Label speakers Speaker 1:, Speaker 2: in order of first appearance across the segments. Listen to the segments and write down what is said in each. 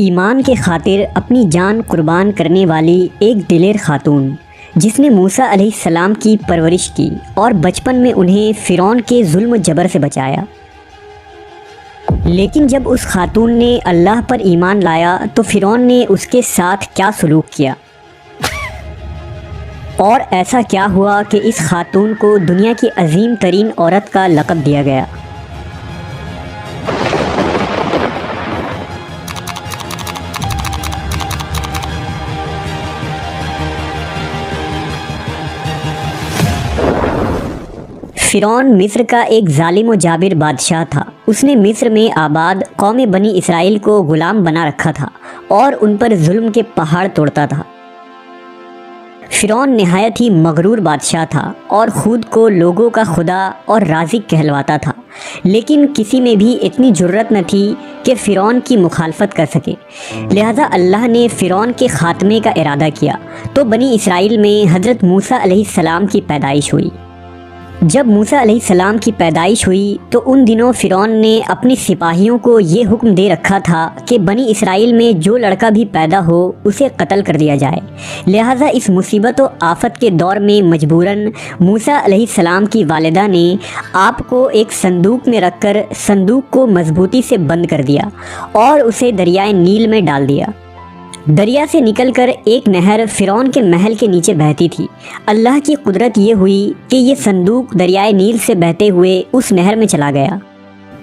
Speaker 1: ایمان کے خاطر اپنی جان قربان کرنے والی ایک دلیر خاتون جس نے موسیٰ علیہ السلام کی پرورش کی اور بچپن میں انہیں فرعون کے ظلم و جبر سے بچایا۔ لیکن جب اس خاتون نے اللہ پر ایمان لایا تو فرعون نے اس کے ساتھ کیا سلوک کیا، اور ایسا کیا ہوا کہ اس خاتون کو دنیا کی عظیم ترین عورت کا لقب دیا گیا۔ فرعون مصر کا ایک ظالم و جابر بادشاہ تھا۔ اس نے مصر میں آباد قوم بنی اسرائیل کو غلام بنا رکھا تھا اور ان پر ظلم کے پہاڑ توڑتا تھا۔ فرعون نہایت ہی مغرور بادشاہ تھا اور خود کو لوگوں کا خدا اور رازق کہلواتا تھا، لیکن کسی میں بھی اتنی جرأت نہ تھی کہ فرعون کی مخالفت کر سکے۔ لہذا اللہ نے فرعون کے خاتمے کا ارادہ کیا تو بنی اسرائیل میں حضرت موسیٰ علیہ السلام کی پیدائش ہوئی۔ جب موسیٰ علیہ السلام کی پیدائش ہوئی تو ان دنوں فرعون نے اپنے سپاہیوں کو یہ حکم دے رکھا تھا کہ بنی اسرائیل میں جو لڑکا بھی پیدا ہو اسے قتل کر دیا جائے۔ لہٰذا اس مصیبت و آفت کے دور میں مجبوراً موسیٰ علیہ السلام کی والدہ نے آپ کو ایک صندوق میں رکھ کر صندوق کو مضبوطی سے بند کر دیا اور اسے دریائے نیل میں ڈال دیا۔ دریا سے نکل کر ایک نہر فرعون کے محل کے نیچے بہتی تھی۔ اللہ کی قدرت یہ ہوئی کہ یہ صندوق دریائے نیل سے بہتے ہوئے اس نہر میں چلا گیا۔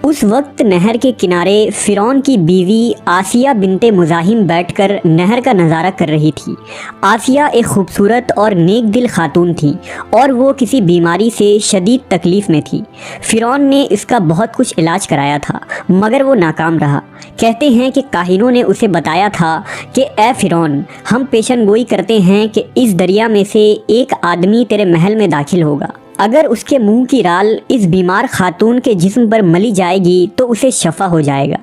Speaker 1: اس وقت نہر کے کنارے فرعون کی بیوی آسیہ بنت مزاحم بیٹھ کر نہر کا نظارہ کر رہی تھی۔ آسیہ ایک خوبصورت اور نیک دل خاتون تھی اور وہ کسی بیماری سے شدید تکلیف میں تھی۔ فرعون نے اس کا بہت کچھ علاج کرایا تھا مگر وہ ناکام رہا۔ کہتے ہیں کہ کاہنوں نے اسے بتایا تھا کہ اے فرعون، ہم پیشن گوئی کرتے ہیں کہ اس دریا میں سے ایک آدمی تیرے محل میں داخل ہوگا۔ اگر اس کے منہ کی رال اس بیمار خاتون کے جسم پر ملی جائے گی تو اسے شفا ہو جائے گا۔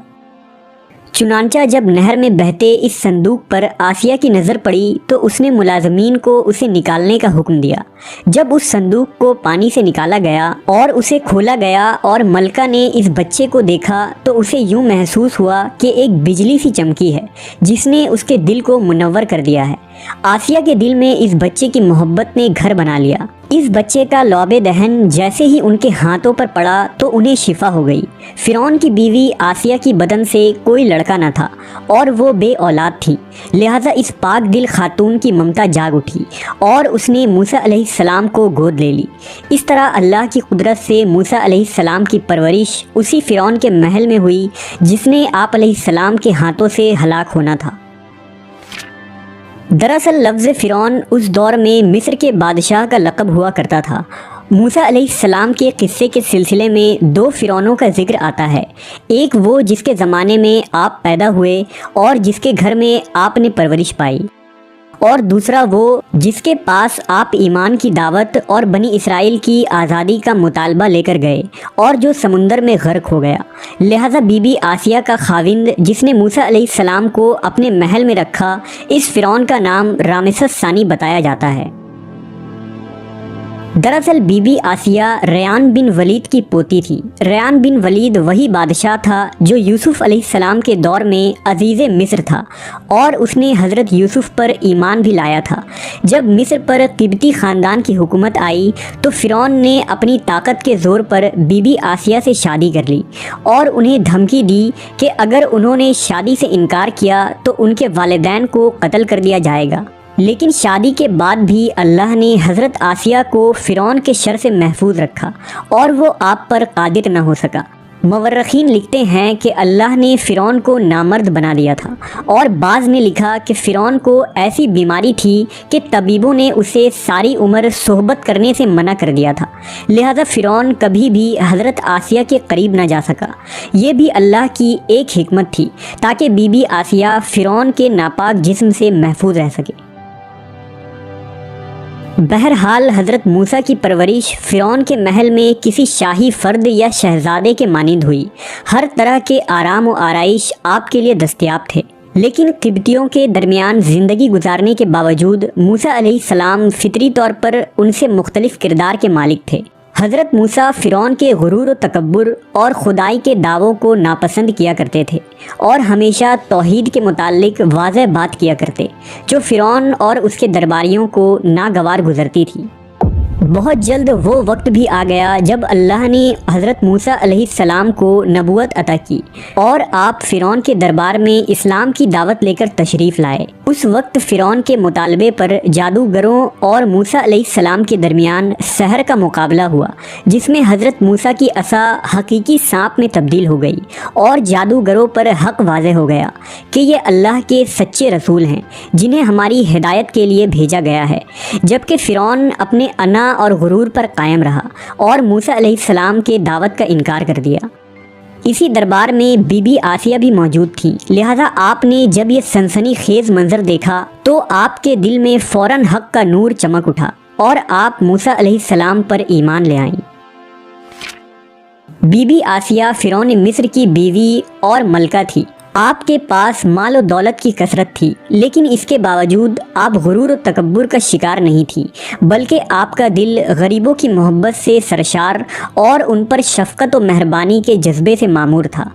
Speaker 1: چنانچہ جب نہر میں بہتے اس صندوق پر آسیہ کی نظر پڑی تو اس نے ملازمین کو اسے نکالنے کا حکم دیا۔ جب اس صندوق کو پانی سے نکالا گیا اور اسے کھولا گیا اور ملکہ نے اس بچے کو دیکھا تو اسے یوں محسوس ہوا کہ ایک بجلی سی چمکی ہے جس نے اس کے دل کو منور کر دیا ہے۔ آسیہ کے دل میں اس بچے کی محبت نے گھر بنا لیا۔ اس بچے کا لعب دہن جیسے ہی ان کے ہاتھوں پر پڑا تو انہیں شفا ہو گئی۔ فرعون کی بیوی آسیہ کی بدن سے کوئی لڑکا نہ تھا اور وہ بے اولاد تھی، لہٰذا اس پاک دل خاتون کی ممتا جاگ اٹھی اور اس نے موسیٰ علیہ السلام کو گود لے لی۔ اس طرح اللہ کی قدرت سے موسیٰ علیہ السلام کی پرورش اسی فرعون کے محل میں ہوئی جس نے آپ علیہ السلام کے ہاتھوں سے ہلاک ہونا تھا۔ دراصل لفظ فرعون اس دور میں مصر کے بادشاہ کا لقب ہوا کرتا تھا۔ موسیٰ علیہ السلام کے قصے کے سلسلے میں دو فرعونوں کا ذکر آتا ہے، ایک وہ جس کے زمانے میں آپ پیدا ہوئے اور جس کے گھر میں آپ نے پرورش پائی، اور دوسرا وہ جس کے پاس آپ ایمان کی دعوت اور بنی اسرائیل کی آزادی کا مطالبہ لے کر گئے اور جو سمندر میں غرق ہو گیا۔ لہٰذا بی بی آسیہ کا خاوند جس نے موسیٰ علیہ السلام کو اپنے محل میں رکھا، اس فرعون کا نام رامسس ثانی بتایا جاتا ہے۔ دراصل بی بی آسیہ ریان بن ولید کی پوتی تھی۔ ریان بن ولید وہی بادشاہ تھا جو یوسف علیہ السلام کے دور میں عزیز مصر تھا اور اس نے حضرت یوسف پر ایمان بھی لایا تھا۔ جب مصر پر قبطی خاندان کی حکومت آئی تو فرعون نے اپنی طاقت کے زور پر بی بی آسیہ سے شادی کر لی اور انہیں دھمکی دی کہ اگر انہوں نے شادی سے انکار کیا تو ان کے والدین کو قتل کر دیا جائے گا۔ لیکن شادی کے بعد بھی اللہ نے حضرت آسیہ کو فرعون کے شر سے محفوظ رکھا اور وہ آپ پر قادر نہ ہو سکا۔ مورخین لکھتے ہیں کہ اللہ نے فرعون کو نامرد بنا دیا تھا، اور بعض نے لکھا کہ فرعون کو ایسی بیماری تھی کہ طبیبوں نے اسے ساری عمر صحبت کرنے سے منع کر دیا تھا، لہذا فرعون کبھی بھی حضرت آسیہ کے قریب نہ جا سکا۔ یہ بھی اللہ کی ایک حکمت تھی تاکہ بی بی آسیہ فرعون کے ناپاک جسم سے محفوظ رہ سکے۔ بہرحال حضرت موسیٰ کی پرورش فرعون کے محل میں کسی شاہی فرد یا شہزادے کے مانند ہوئی۔ ہر طرح کے آرام و آرائش آپ کے لیے دستیاب تھے، لیکن قبطیوں کے درمیان زندگی گزارنے کے باوجود موسیٰ علیہ السلام فطری طور پر ان سے مختلف کردار کے مالک تھے۔ حضرت موسیٰ فرعون کے غرور و تکبر اور خدائی کے دعووں کو ناپسند کیا کرتے تھے اور ہمیشہ توحید کے متعلق واضح بات کیا کرتے، جو فرعون اور اس کے درباریوں کو ناگوار گزرتی تھی۔ بہت جلد وہ وقت بھی آ گیا جب اللہ نے حضرت موسیٰ علیہ السلام کو نبوت عطا کی اور آپ فرعون کے دربار میں اسلام کی دعوت لے کر تشریف لائے۔ اس وقت فرعون کے مطالبے پر جادوگروں اور موسیٰ علیہ السلام کے درمیان سحر کا مقابلہ ہوا، جس میں حضرت موسیٰ کی عصا حقیقی سانپ میں تبدیل ہو گئی اور جادوگروں پر حق واضح ہو گیا کہ یہ اللہ کے سچے رسول ہیں جنہیں ہماری ہدایت کے لیے بھیجا گیا ہے، جبکہ فرعون اپنے انا اور غرور پر قائم رہا اور موسیٰ علیہ السلام کے دعوت کا انکار کر دیا۔ اسی دربار میں بی بی آسیہ بھی موجود تھی، لہذا آپ نے جب یہ سنسنی خیز منظر دیکھا تو آپ کے دل میں فوراً حق کا نور چمک اٹھا اور آپ موسیٰ علیہ السلام پر ایمان لے آئیں۔ بی بی آسیہ فرعون مصر کی بیوی اور ملکہ تھی۔ آپ کے پاس مال و دولت کی کثرت تھی، لیکن اس کے باوجود آپ غرور و تکبر کا شکار نہیں تھی، بلکہ آپ کا دل غریبوں کی محبت سے سرشار اور ان پر شفقت و مہربانی کے جذبے سے معمور تھا۔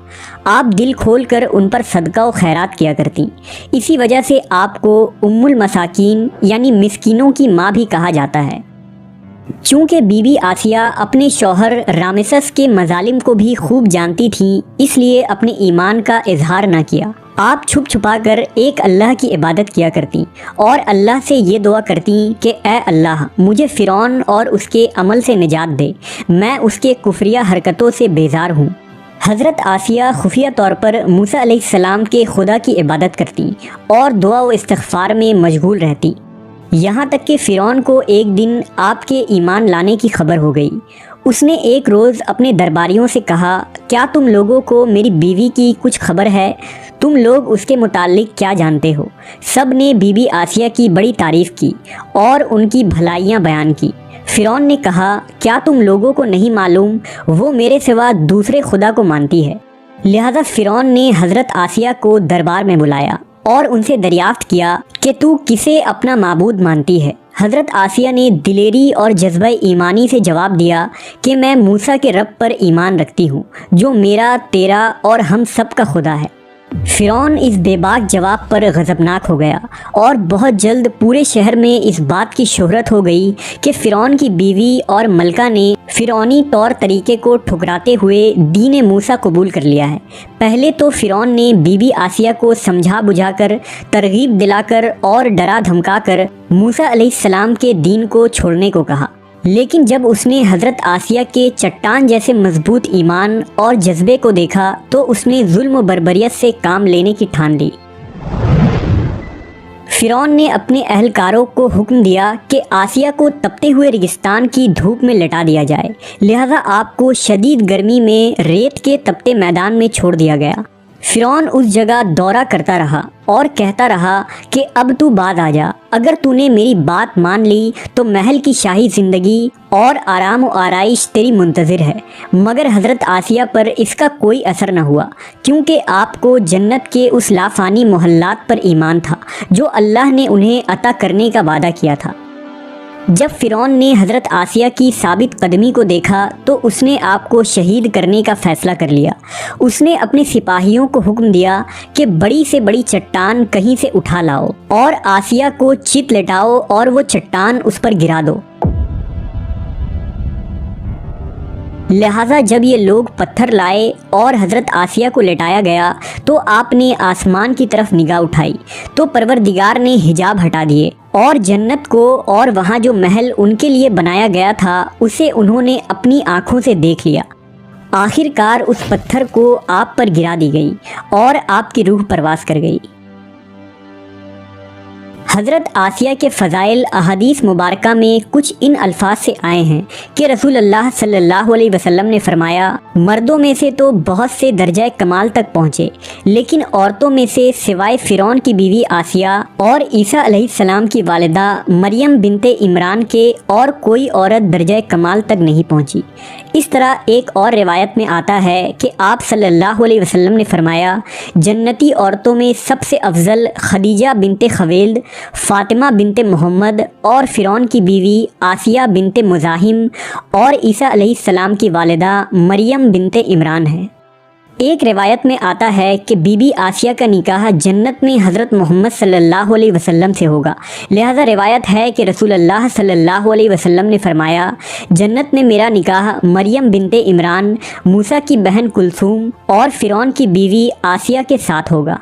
Speaker 1: آپ دل کھول کر ان پر صدقہ و خیرات کیا کرتی، اسی وجہ سے آپ کو ام المساکین یعنی مسکینوں کی ماں بھی کہا جاتا ہے۔ چونکہ بی بی آسیہ اپنے شوہر رامسس کے مظالم کو بھی خوب جانتی تھیں، اس لیے اپنے ایمان کا اظہار نہ کیا۔ آپ چھپ چھپا کر ایک اللہ کی عبادت کیا کرتی اور اللہ سے یہ دعا کرتی کہ اے اللہ، مجھے فرعون اور اس کے عمل سے نجات دے، میں اس کے کفریہ حرکتوں سے بیزار ہوں۔ حضرت آسیہ خفیہ طور پر موسیٰ علیہ السلام کے خدا کی عبادت کرتی اور دعا و استغفار میں مشغول رہتی، یہاں تک کہ فرعون کو ایک دن آپ کے ایمان لانے کی خبر ہو گئی۔ اس نے ایک روز اپنے درباریوں سے کہا، کیا تم لوگوں کو میری بیوی کی کچھ خبر ہے؟ تم لوگ اس کے متعلق کیا جانتے ہو؟ سب نے بی بی آسیہ کی بڑی تعریف کی اور ان کی بھلائیاں بیان کی۔ فرعون نے کہا، کیا تم لوگوں کو نہیں معلوم وہ میرے سوا دوسرے خدا کو مانتی ہے؟ لہذا فرعون نے حضرت آسیہ کو دربار میں بلایا اور ان سے دریافت کیا کہ تو کسے اپنا معبود مانتی ہے؟ حضرت آسیہ نے دلیری اور جذبہ ایمانی سے جواب دیا کہ میں موسیٰ کے رب پر ایمان رکھتی ہوں، جو میرا، تیرا اور ہم سب کا خدا ہے۔ فرعون اس بے باک جواب پر غضبناک ہو گیا اور بہت جلد پورے شہر میں اس بات کی شہرت ہو گئی کہ فرعون کی بیوی اور ملکہ نے فرعونی طور طریقے کو ٹھکراتے ہوئے دین موسیٰ قبول کر لیا ہے۔ پہلے تو فرعون نے بی بی آسیہ کو سمجھا بجھا کر، ترغیب دلا کر اور ڈرا دھمکا کر موسیٰ علیہ السلام کے دین کو چھوڑنے کو کہا، لیکن جب اس نے حضرت آسیہ کے چٹان جیسے مضبوط ایمان اور جذبے کو دیکھا تو اس نے ظلم و بربریت سے کام لینے کی ٹھان لی۔ فرعون نے اپنے اہلکاروں کو حکم دیا کہ آسیہ کو تپتے ہوئے ریگستان کی دھوپ میں لٹا دیا جائے، لہذا آپ کو شدید گرمی میں ریت کے تپتے میدان میں چھوڑ دیا گیا۔ فرعون اس جگہ دورہ کرتا رہا اور کہتا رہا کہ اب تو باز آ جا، اگر تو نے میری بات مان لی تو محل کی شاہی زندگی اور آرام و آرائش تیری منتظر ہے۔ مگر حضرت آسیہ پر اس کا کوئی اثر نہ ہوا، کیونکہ آپ کو جنت کے اس لافانی محلات پر ایمان تھا جو اللہ نے انہیں عطا کرنے کا وعدہ کیا تھا۔ جب فرعون نے حضرت آسیہ کی ثابت قدمی کو دیکھا تو اس نے آپ کو شہید کرنے کا فیصلہ کر لیا۔ اس نے اپنے سپاہیوں کو حکم دیا کہ بڑی سے بڑی چٹان کہیں سے اٹھا لاؤ اور آسیہ کو چت لٹاؤ اور وہ چٹان اس پر گرا دو۔ لہٰذا جب یہ لوگ پتھر لائے اور حضرت آسیہ کو لٹایا گیا تو آپ نے آسمان کی طرف نگاہ اٹھائی تو پروردگار نے حجاب ہٹا دیے اور جنت کو اور وہاں جو محل ان کے لیے بنایا گیا تھا اسے انہوں نے اپنی آنکھوں سے دیکھ لیا۔ آخر کار اس پتھر کو آپ پر گرا دی گئی اور آپ کی روح پرواز کر گئی۔ حضرت آسیہ کے فضائل احادیث مبارکہ میں کچھ ان الفاظ سے آئے ہیں کہ رسول اللہ صلی اللہ علیہ وسلم نے فرمایا، مردوں میں سے تو بہت سے درجہ کمال تک پہنچے، لیکن عورتوں میں سے سوائے فرعون کی بیوی آسیہ اور عیسیٰ علیہ السلام کی والدہ مریم بنت عمران کے اور کوئی عورت درجہ کمال تک نہیں پہنچی۔ اس طرح ایک اور روایت میں آتا ہے کہ آپ صلی اللہ علیہ وسلم نے فرمایا، جنتی عورتوں میں سب سے افضل خدیجہ بنت خویلد، فاطمہ بنت محمد اور فرعون کی بیوی آسیہ بنت مزاحم اور عیسیٰ علیہ السلام کی والدہ مریم بنت عمران ہے۔ ایک روایت میں آتا ہے کہ بی بی آسیہ کا نکاح جنت میں حضرت محمد صلی اللہ علیہ وسلم سے ہوگا، لہذا روایت ہے کہ رسول اللہ صلی اللہ علیہ وسلم نے فرمایا، جنت میں میرا نکاح مریم بنت عمران، موسیٰ کی بہن کلثوم اور فرعون کی بیوی آسیہ کے ساتھ ہوگا۔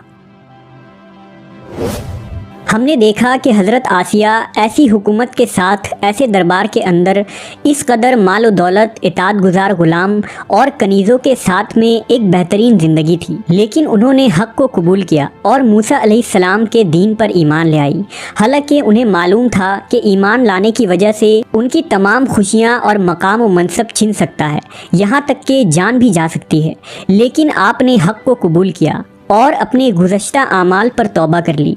Speaker 1: ہم نے دیکھا کہ حضرت آسیہ ایسی حکومت کے ساتھ، ایسے دربار کے اندر اس قدر مال و دولت، اطاعت گزار غلام اور کنیزوں کے ساتھ میں ایک بہترین زندگی تھی، لیکن انہوں نے حق کو قبول کیا اور موسیٰ علیہ السلام کے دین پر ایمان لے آئی، حالانکہ انہیں معلوم تھا کہ ایمان لانے کی وجہ سے ان کی تمام خوشیاں اور مقام و منصب چھن سکتا ہے، یہاں تک کہ جان بھی جا سکتی ہے، لیکن آپ نے حق کو قبول کیا اور اپنے گزشتہ اعمال پر توبہ کر لی۔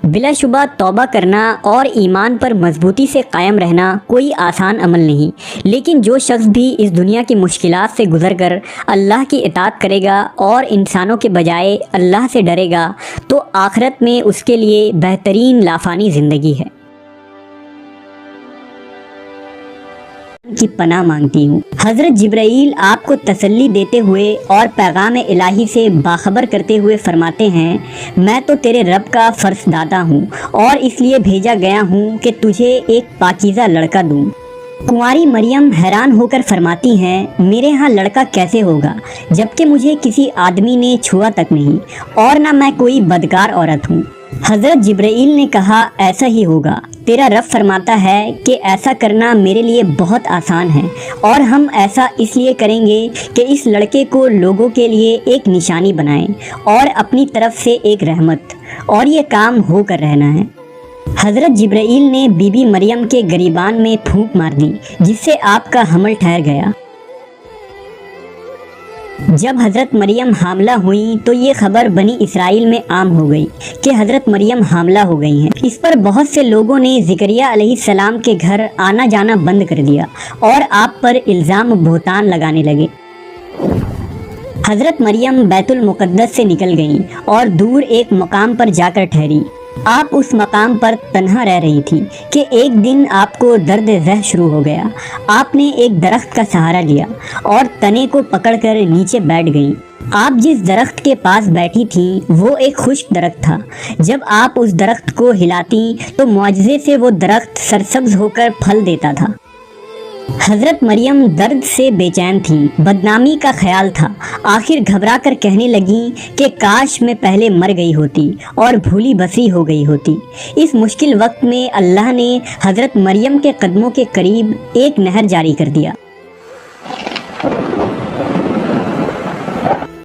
Speaker 1: بلا شبہ توبہ کرنا اور ایمان پر مضبوطی سے قائم رہنا کوئی آسان عمل نہیں، لیکن جو شخص بھی اس دنیا کی مشکلات سے گزر کر اللہ کی اطاعت کرے گا اور انسانوں کے بجائے اللہ سے ڈرے گا تو آخرت میں اس کے لیے بہترین لافانی زندگی ہے۔ کی پناہ مانگتی ہوں۔ حضرت جبرائیل آپ کو تسلی دیتے ہوئے اور پیغام الہی سے باخبر کرتے ہوئے فرماتے ہیں، میں تو تیرے رب کا فرز داتا ہوں اور اس لیے بھیجا گیا ہوں کہ تجھے ایک پاکیزہ لڑکا دوں۔ کنواری مریم حیران ہو کر فرماتی ہیں، میرے ہاں لڑکا کیسے ہوگا جبکہ مجھے کسی آدمی نے چھوا تک نہیں اور نہ میں کوئی بدکار عورت ہوں۔ حضرت جبرائیل نے کہا، ایسا ہی ہوگا، تیرا رب فرماتا ہے کہ ایسا کرنا میرے لیے بہت آسان ہے اور ہم ایسا اس لیے کریں گے کہ اس لڑکے کو لوگوں کے لیے ایک نشانی بنائیں اور اپنی طرف سے ایک رحمت، اور یہ کام ہو کر رہنا ہے۔ حضرت جبرائیل نے بی بی مریم کے گریبان میں پھونک مار دی جس سے آپ کا حمل ٹھہر گیا۔ جب حضرت مریم حاملہ ہوئیں تو یہ خبر بنی اسرائیل میں عام ہو گئی کہ حضرت مریم حاملہ ہو گئی ہیں۔ اس پر بہت سے لوگوں نے زکریہ علیہ السلام کے گھر آنا جانا بند کر دیا اور آپ پر الزام بہتان لگانے لگے۔ حضرت مریم بیت المقدس سے نکل گئیں اور دور ایک مقام پر جا کر ٹھہری۔ آپ اس مقام پر تنہا رہ رہی تھی کہ ایک دن آپ کو درد ذہ شروع ہو گیا۔ آپ نے ایک درخت کا سہارا لیا اور تنے کو پکڑ کر نیچے بیٹھ گئیں۔ آپ جس درخت کے پاس بیٹھی تھیں وہ ایک خشک درخت تھا۔ جب آپ اس درخت کو ہلاتی تو معجزے سے وہ درخت سرسبز ہو کر پھل دیتا تھا۔ حضرت مریم درد سے بے چین تھیں، بدنامی کا خیال تھا۔ آخر گھبرا کر کہنے لگیں کہ کاش میں پہلے مر گئی ہوتی اور بھولی بسری ہو گئی ہوتی۔ اس مشکل وقت میں اللہ نے حضرت مریم کے قدموں کے قریب ایک نہر جاری کر دیا۔